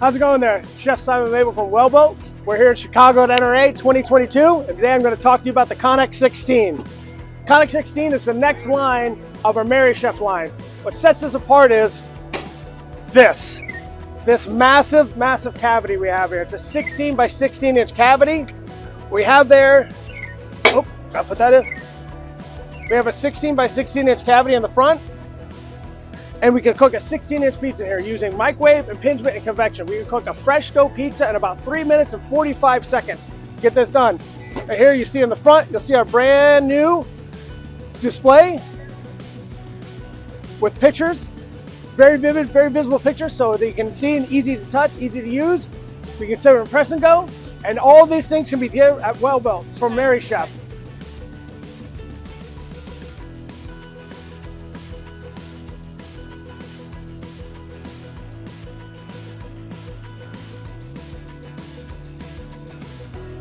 How's it going there? Chef Simon Mabel from Wellboat. We're here in Chicago at NRA 2022, and today I'm going to talk to you about the ConneX 16. ConneX 16 is the next line of our MerryChef line. What sets this apart is this massive cavity we have here. It's a 16 by 16 inch cavity. We have there, oh, I'll put that in. We have a 16 by 16 inch cavity in the front, and we can cook a 16-inch pizza here using microwave, impingement, and convection. We can cook a fresh dough pizza in about 3 minutes and 45 seconds. Get this done. Right here you see in the front, you'll see our brand new display with pictures. Very vivid, very visible pictures so that you can see and easy to touch, easy to use. We can set it in press and go. And all these things can be here at Wellboat from MerryChef.